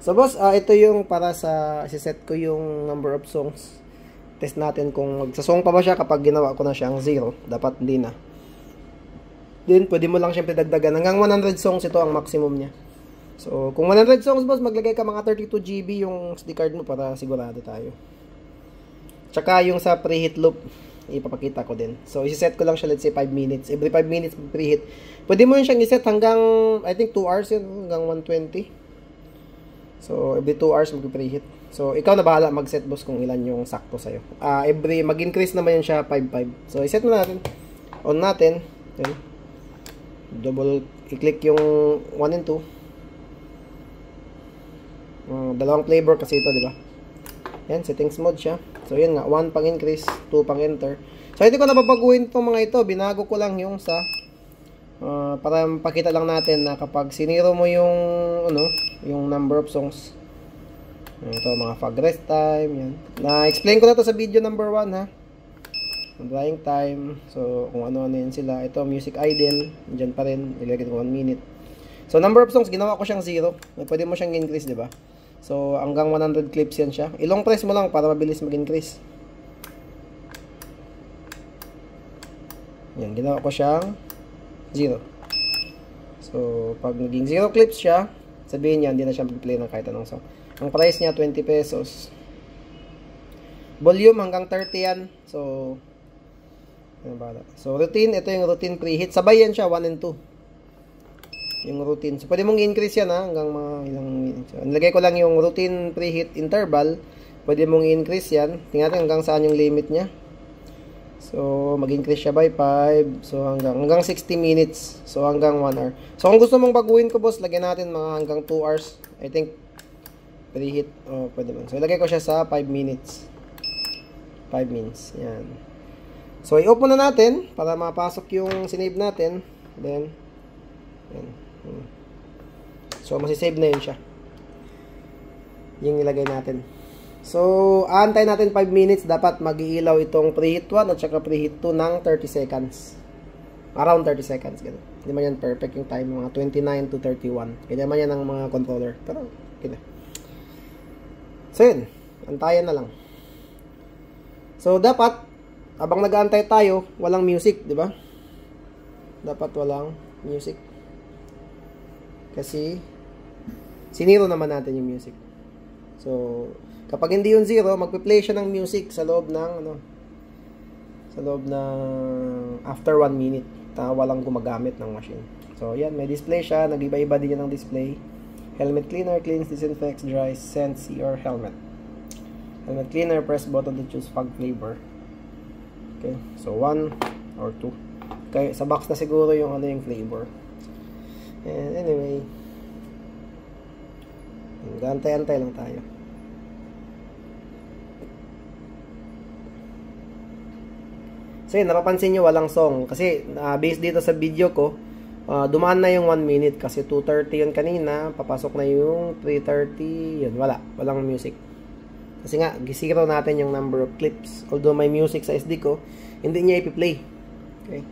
So boss, ito yung para sa set ko yung number of songs. Test natin kung magsasong pa ba siya kapag ginawa ko na siyang 0. Dapat hindi na. Then pwede mo lang siyempre dagdagan. Hanggang 100 songs ito ang maximum niya. So kung 100 songs boss, maglagay ka mga 32 GB yung SD card mo para sigurado tayo. Tsaka yung sa preheat loop, ipapakita ko din. So isi-set ko lang siya, let's say 5 minutes. Every 5 minutes preheat. Pwede mo yun siyang iset hanggang, I think 2 hours yun, hanggang 120. So every 2 hours mag-preheat. So ikaw na bahala mag-set boss kung ilan yung sakto sa'yo. Mag-increase naman yun siya 5.5. So iset mo natin. On natin. Then, double i-click yung 1 and 2. Dalawang flavor kasi ito, di ba? Yan, settings mode siya. So yun nga, 1 pang increase, 2 pang enter. So hindi ko napapaguhin itong mga ito. Binago ko lang yung sa para makita lang natin na kapag siniro mo yung yung number of songs. Ito mga fog rest time, yan. Na-explain ko na to sa video number 1 ha. Drying time. So kung ano-ano yan sila. Ito music idle, diyan pa rin. Ilagay ko 1 minute. So number of songs ginawa ko siyang 0. Pwede mo siyang increase, di ba? So hanggang 100 clips yan siya. Ilong press mo lang para mabilis mag-increase. Yan, ginawa ko siyang 0. So pag naging 0 clips siya, sabihin niya hindi na siya mag-play ng kahit anong song. Ang price niya 20 pesos. Volume hanggang 30 yan. So routine, ito yung routine preheat. Sabay yan siya 1 and 2. Yung routine. So, pwede mong i-increase yan ha, hanggang mga ilang minutes. So, nilagay ko lang yung routine preheat interval. Pwede mong i-increase yan. Tingnan natin hanggang saan yung limit niya. So, mag-increase siya by 5. So, hanggang 60 minutes. So, hanggang 1 hour. So, kung gusto mong baguhin ko, boss, lagyan natin mga hanggang 2 hours. I think, preheat. Pwede man. So, ilagay ko siya sa 5 minutes. 5 minutes. Yan. So, i-open na natin para mapasok yung sinave natin. Then, yan. So, masisave na yun siya. Yung ilagay natin. So, aantay natin 5 minutes. Dapat mag-iilaw itong preheat 1 at saka preheat 2 ng 30 seconds. Around 30 seconds. Ganun. Hindi man yan perfect yung time. Mga 29 to 31. Kaya man yan ang mga controller. Pero, kita. So, yun. Antayan na lang. So, dapat, habang nag-aantay tayo, walang music, di ba? Dapat walang music. Kasi, siniro naman natin yung music. So, kapag hindi yung 0, magpe-play siya ng music sa loob ng, after 1 minute. Walang gumagamit ng machine. So, yan, may display siya. Nag-iba-iba din yan ng display. Helmet cleaner, cleans, disinfects, dries, scents your helmet. Helmet cleaner, press button to choose fog flavor. Okay, so 1 or 2. Okay, sa box na siguro yung yung flavor. And anyway, antay-antay lang tayo. So yun, napapansin nyo walang song. Kasi based dito sa video ko, dumaan na yung 1 minute. Kasi 2:30 yun kanina, papasok na yung 3:30. Yun, walang music. Kasi nga, gisiraw natin yung number of clips. Although may music sa SD ko, hindi niya ipi-play. Okay.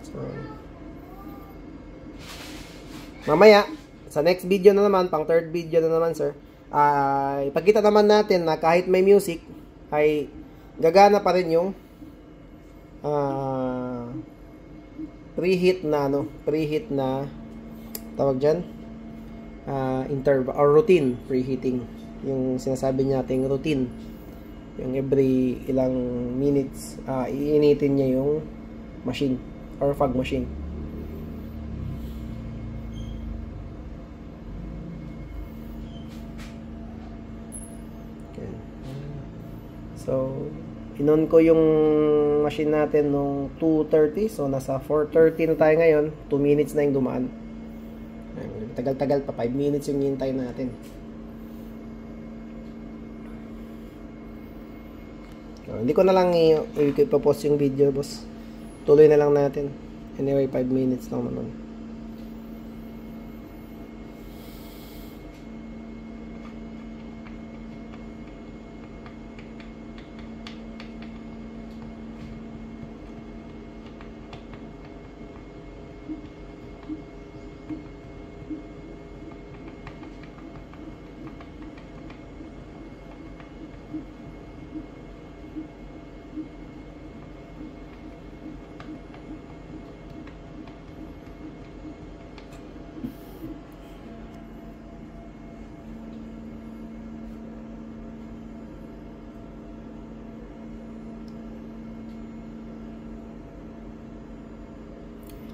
So, mamaya, sa next video na naman, pang third video na naman, sir, ipakita naman natin na kahit may music, ay gagana pa rin yung preheat na tawag dyan, interval or routine preheating, yung sinasabi nating routine, yung every ilang minutes iinitin niya yung machine or fog machine. Okay. So inon ko yung machine natin nung 2:30, so nasa 4:30 na tayo ngayon. 2 minutes na yung dumaan. Tagal-tagal pa, 5 minutes yung hintay natin. So, hindi ko na lang i-post yung video, boss. Tuloy na lang natin. Anyway, 5 minutes lang naman.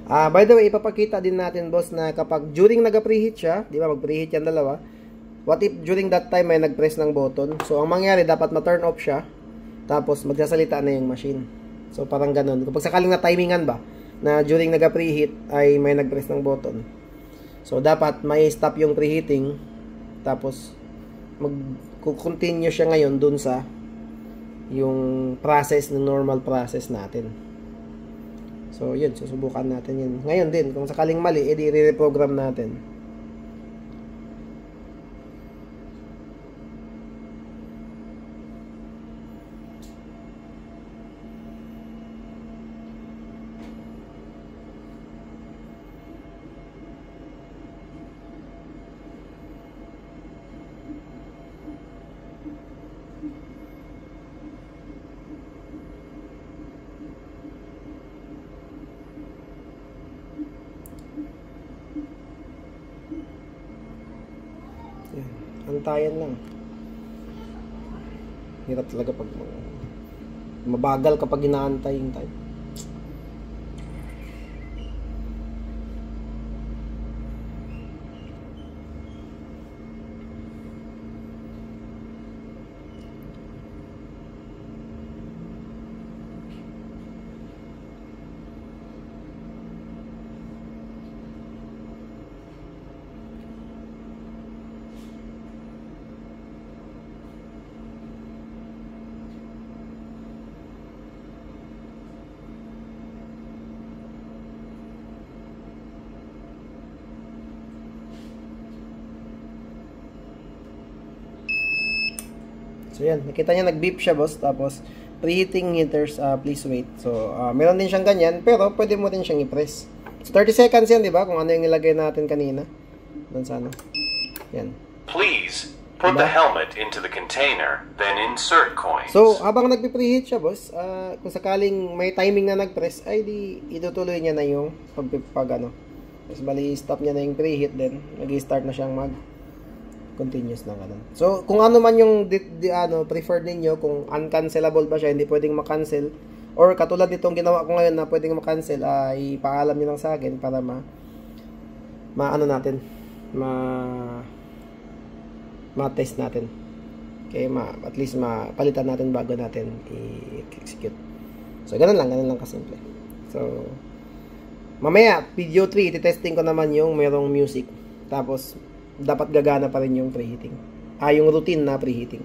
By the way, ipapakita din natin, boss, na kapag during nag-preheat siya, di ba, mag-preheat yan dalawa, what if during that time may nag-press ng button? So, ang mangyari, dapat ma-turn off siya, tapos magsasalita na yung machine. So, parang ganun. Kapag sakaling na timingan ba, na during nag-preheat ay may nag-press ng button. So, dapat may stop yung preheating, tapos mag-continue siya ngayon dun sa yung process, ng normal process natin. So, yun. Susubukan natin yun. Ngayon din, kung sakaling mali, edi i-reprogram natin. Antayan lang. Hirap talaga pag mabagal kapag inaantay yung time. So yan, nakita niya nag-beep siya, boss. Tapos preheating heaters, please wait. So meron din siyang ganyan, pero pwede mo din siyang i-press. So 30 seconds yan, di ba? Kung ano yung nilagay natin kanina. Doon sana. Yan. Please put the helmet into the container, then insert coins. So habang nagpe-preheat siya, boss, kung sakaling may timing na nag-press, ay di itutuloy niya na yung pag ano. Tapos bali stop niya na yung preheat, then nag-i-start na siyang continuous na ganun. So, kung ano man yung preferred ninyo, kung uncancelable ba siya, hindi pwedeng ma-cancel, or katulad nitong ginawa ko ngayon na pwedeng ma-cancel, ipaalam nyo lang sa akin para ma-test natin. Okay, at least mapalitan natin bago natin i-execute. So, ganun lang kasimple. So, mamaya, video 3, ititesting ko naman yung merong music. Tapos, dapat gagana pa rin yung preheating. Yung routine na preheating.